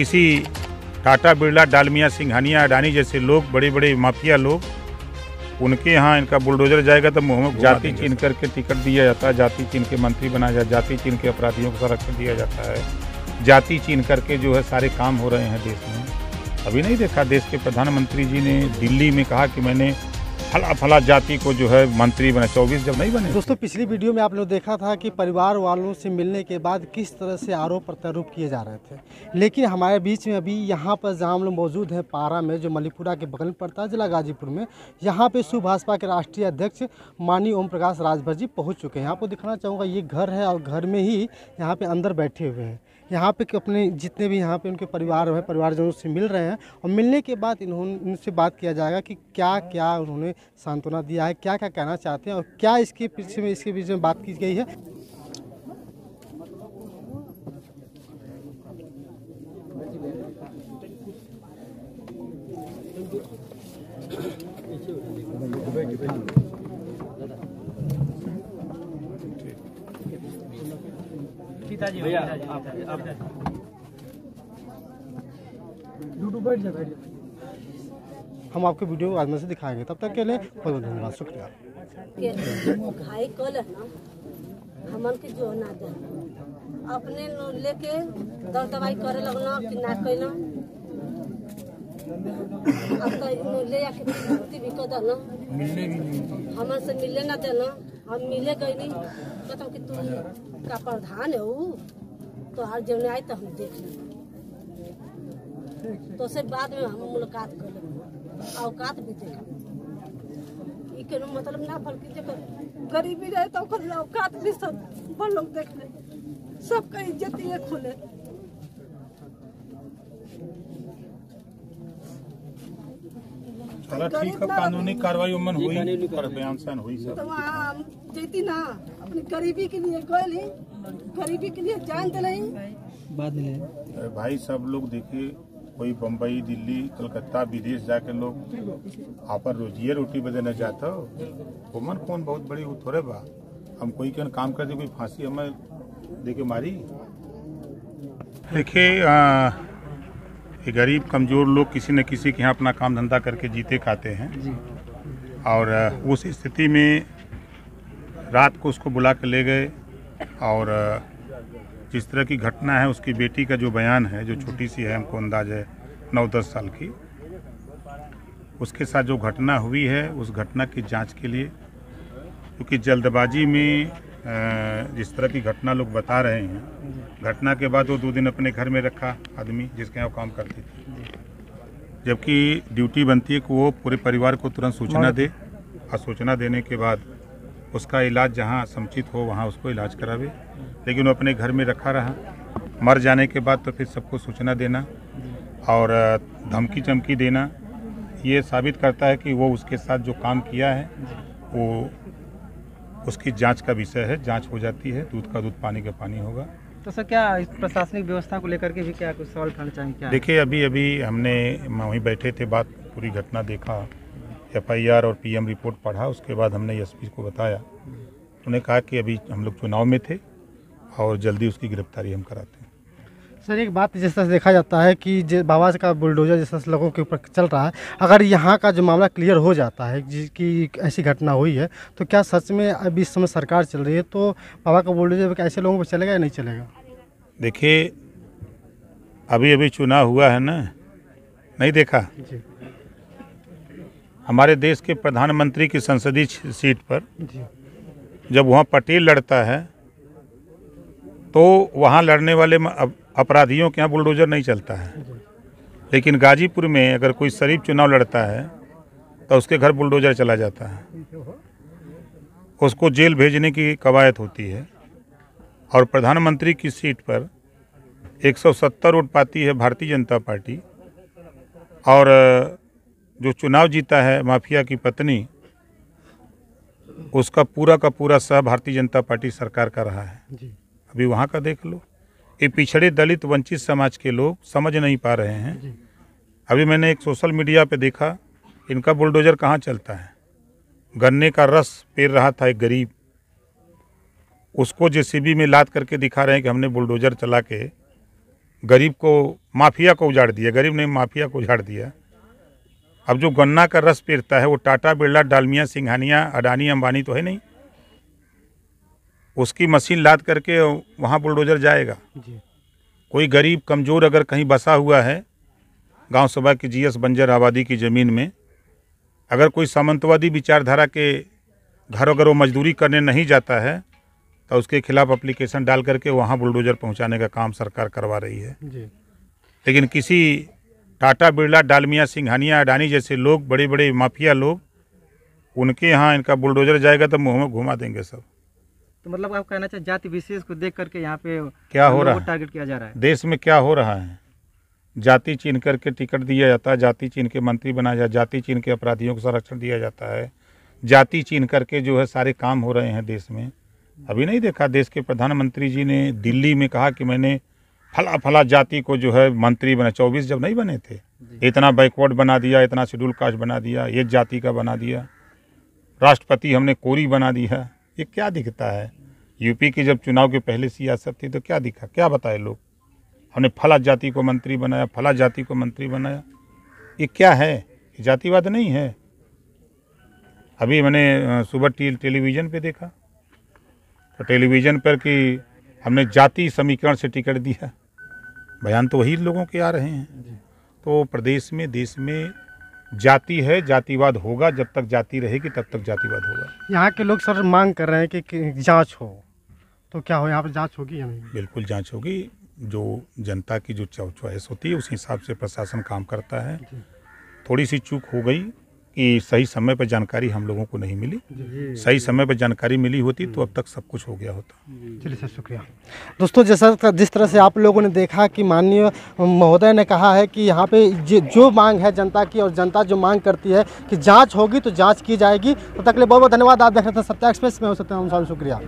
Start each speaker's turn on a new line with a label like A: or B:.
A: किसी टाटा बिरला डालमिया सिंघानिया अडानी जैसे लोग, बड़े बड़े माफिया लोग, उनके यहाँ इनका बुलडोजर जाएगा तो मुँह में जाति चीन करके टिकट दिया जाता है, जाति चीन के मंत्री बनाया जाता है, जाति चीन के अपराधियों को संरक्षण दिया जाता है, जाति चीन करके जो है सारे काम हो रहे हैं देश में। अभी नहीं देखा देश के प्रधानमंत्री जी ने दिल्ली में कहा कि मैंने फला जाति को जो है मंत्री बना, 24 जब नहीं बने।
B: दोस्तों, पिछली वीडियो में आप लोग देखा था कि परिवार वालों से मिलने के बाद किस तरह से आरोप प्रत्यारोप किए जा रहे थे, लेकिन हमारे बीच में अभी यहाँ पर जहाँ हम लोग मौजूद हैं, पारा में, जो मलीपुरा के बगल में पड़ता है, जिला गाजीपुर में, यहाँ पे भाजपा के राष्ट्रीय अध्यक्ष माननीय ओम प्रकाश राजभर जी पहुँच चुके हैं। आपको दिखाना चाहूँगा, ये घर है और घर में ही यहाँ पे अंदर बैठे हुए हैं। यहाँ पे अपने जितने भी यहाँ पे उनके परिवार है, परिवारजनों से मिल रहे हैं और मिलने के बाद इनसे बात किया जाएगा कि क्या क्या उन्होंने सांत्वना दिया है, क्या क्या कहना चाहते हैं और क्या इसके बीच में बात की गई है। हम आपको वीडियो आज में से दिखाएंगे, तब तक के लिए बहुत बहुत धन्यवाद, शुक्रिया।
C: खाई कल है ना, हमन के जो ना दे अपने लेके दर दवाई करे लगना कि ना कैला, अब तो ले आके भर्ती भी कर देना, हमन से मिले ना देना, हम मिले गई नहीं, कहता कि तू का प्रधान है वो, तो हर जब आई तो हम देख लेंगे, तो से बाद में हम मुलाकात कर लेंगे, औकात भी देख लेंगे। के मतलब ना बल्कि जब गरीबी रहे तो औकात भी सब बड़ लोग देख ले, सबका इज्जत ये खुले।
A: ठीक है, कानूनी कार्रवाई उमन हुई पर बयान सन हुई सब।
C: तो वहाँ जेती ना अपनी गरीबी के लिए गए, गरीबी के लिए जान दिलाई
B: बाद में।
A: भाई सब लोग देखिए, कोई बम्बई, दिल्ली, कलकत्ता, विदेश जाके लोग आपन रोजिए रोटी बदलना चाहता हो, उमन कौन बहुत बड़ी वो थोड़े बा। हम कोई के काम कर दे, कोई फांसी हमें देके मारी। देखिए, ये गरीब कमज़ोर लोग किसी न किसी के यहाँ अपना काम धंधा करके जीते खाते हैं जी। और उस स्थिति में रात को उसको बुला के ले गए और जिस तरह की घटना है, उसकी बेटी का जो बयान है, जो छोटी सी है, हमको अंदाज है 9-10 साल की, उसके साथ जो घटना हुई है, उस घटना की जांच के लिए, क्योंकि जल्दबाजी में जिस तरह की घटना लोग बता रहे हैं, घटना के बाद वो 2 दिन अपने घर में रखा आदमी जिसके यहाँ काम करती थी, जबकि ड्यूटी बनती है कि वो पूरे परिवार को तुरंत सूचना दे और सूचना देने के बाद उसका इलाज जहाँ समुचित हो वहाँ उसको इलाज करावे। लेकिन वो अपने घर में रखा रहा, मर जाने के बाद तो फिर सबको सूचना देना और धमकी चमकी देना, ये साबित करता है कि वो उसके साथ जो काम किया है वो उसकी जांच का विषय है। जांच हो जाती है, दूध का दूध, पानी का पानी होगा।
B: तो सर, क्या प्रशासनिक व्यवस्था को लेकर के भी क्या कुछ सवाल उठाना चाहेंगे क्या?
A: देखिए, अभी हमने वहीं बैठे थे, बात पूरी घटना देखा, FIR और PM रिपोर्ट पढ़ा, उसके बाद हमने SP को बताया। उन्होंने कहा कि अभी हम लोग चुनाव में थे और जल्दी उसकी गिरफ्तारी हम कराते हैं।
B: सर, एक बात जिस तरह से देखा जाता है कि बाबा का बुलडोजर जिस तरह से लोगों के ऊपर चल रहा है, अगर यहाँ का जो मामला क्लियर हो जाता है कि ऐसी घटना हुई है, तो क्या सच में अभी इस समय सरकार चल रही है, तो बाबा का बुलडोजर ऐसे लोगों पर चलेगा या नहीं चलेगा?
A: देखिए, अभी चुनाव हुआ है ना, नहीं देखा जी। हमारे देश के प्रधानमंत्री की संसदीय सीट पर जब वहाँ पटेल लड़ता है तो वहाँ लड़ने वाले अपराधियों के यहाँ बुलडोजर नहीं चलता है, लेकिन गाजीपुर में अगर कोई शरीफ चुनाव लड़ता है तो उसके घर बुलडोजर चला जाता है, उसको जेल भेजने की कवायद होती है। और प्रधानमंत्री की सीट पर 170 वोट पाती है भारतीय जनता पार्टी, और जो चुनाव जीता है माफिया की पत्नी, उसका पूरा का पूरा सह भारतीय जनता पार्टी सरकार का रहा है। अभी वहाँ का देख लो, ये पिछड़े दलित वंचित समाज के लोग समझ नहीं पा रहे हैं। अभी मैंने एक सोशल मीडिया पे देखा, इनका बुलडोजर कहाँ चलता है। गन्ने का रस पेर रहा था एक गरीब, उसको JCB में लाद करके दिखा रहे हैं कि हमने बुलडोजर चला के गरीब को माफिया को उजाड़ दिया, गरीब ने माफिया को उजाड़ दिया। अब जो गन्ना का रस पेरता है वो टाटा, बिरला, डालमिया, सिंघानिया, अडानी, अंबानी तो है नहीं। उसकी मशीन लाद करके वहाँ बुलडोजर जाएगा। कोई गरीब कमज़ोर अगर कहीं बसा हुआ है गांव सभा की जीएस बंजर आबादी की ज़मीन में, अगर कोई सामंतवादी विचारधारा के घर अगर वो मजदूरी करने नहीं जाता है तो उसके खिलाफ एप्लीकेशन डाल करके वहाँ बुलडोजर पहुँचाने का काम सरकार करवा रही है। लेकिन किसी टाटा, बिरला, डालमिया, सिंघानिया, अडानी जैसे लोग, बड़े बड़े माफिया लोग, उनके यहाँ इनका बुलडोजर जाएगा तो मुँह में घुमा देंगे सब।
D: तो मतलब आप कहना चाहिए जाति विशेष को देख करके यहाँ पे
A: क्या हो रहा है,
D: टारगेट किया जा रहा है? देश
A: में क्या हो रहा है? जाति चीन करके टिकट दिया जाता है, जाति चीन के मंत्री बनाया जाता है, जाति चीन के अपराधियों को संरक्षण दिया जाता है, जाति चीन करके जो है सारे काम हो रहे हैं देश में। अभी नहीं देखा देश के प्रधानमंत्री जी ने दिल्ली में कहा कि मैंने फला फला जाति को जो है मंत्री बना, 24 जब नहीं बने थे, इतना बैकवर्ड बना दिया, इतना शेड्यूल कास्ट बना दिया, एक जाति का बना दिया, राष्ट्रपति हमने कोरी बना दिया। ये क्या दिखता है? यूपी की जब चुनाव के पहले सियासत थी तो क्या दिखा, क्या बताए लोग? हमने फला जाति को मंत्री बनाया, फला जाति को मंत्री बनाया। ये क्या है? ये जातिवाद नहीं है। अभी मैंने सुबह टेलीविज़न पे देखा, तो टेलीविज़न पर कि हमने जाति समीकरण से टिकट दिया, बयान तो वही लोगों के आ रहे हैं। तो प्रदेश में, देश में जाति है, जातिवाद होगा। जब तक जाति रहेगी तब तक जातिवाद होगा।
B: यहाँ के लोग सर मांग कर रहे हैं कि जांच हो, तो क्या हो, यहाँ पर जांच होगी या नहीं?
A: बिल्कुल जांच होगी। जो जनता की जो चॉइस होती है उस हिसाब से प्रशासन काम करता है। थोड़ी सी चूक हो गई कि सही समय पर जानकारी हम लोगों को नहीं मिली। सही समय पर जानकारी मिली होती तो अब तक सब कुछ हो गया होता।
B: चलिए सर, शुक्रिया। दोस्तों, जिस तरह से आप लोगों ने देखा कि माननीय महोदय ने कहा है कि यहाँ पे जो मांग है जनता की, और जनता जो मांग करती है कि जांच होगी तो जांच की जाएगी। तो तक के लिए बहुत बहुत धन्यवाद। आप देख रहे थे सत्या एक्सप्रेस में, हो सकते हैं। शुक्रिया।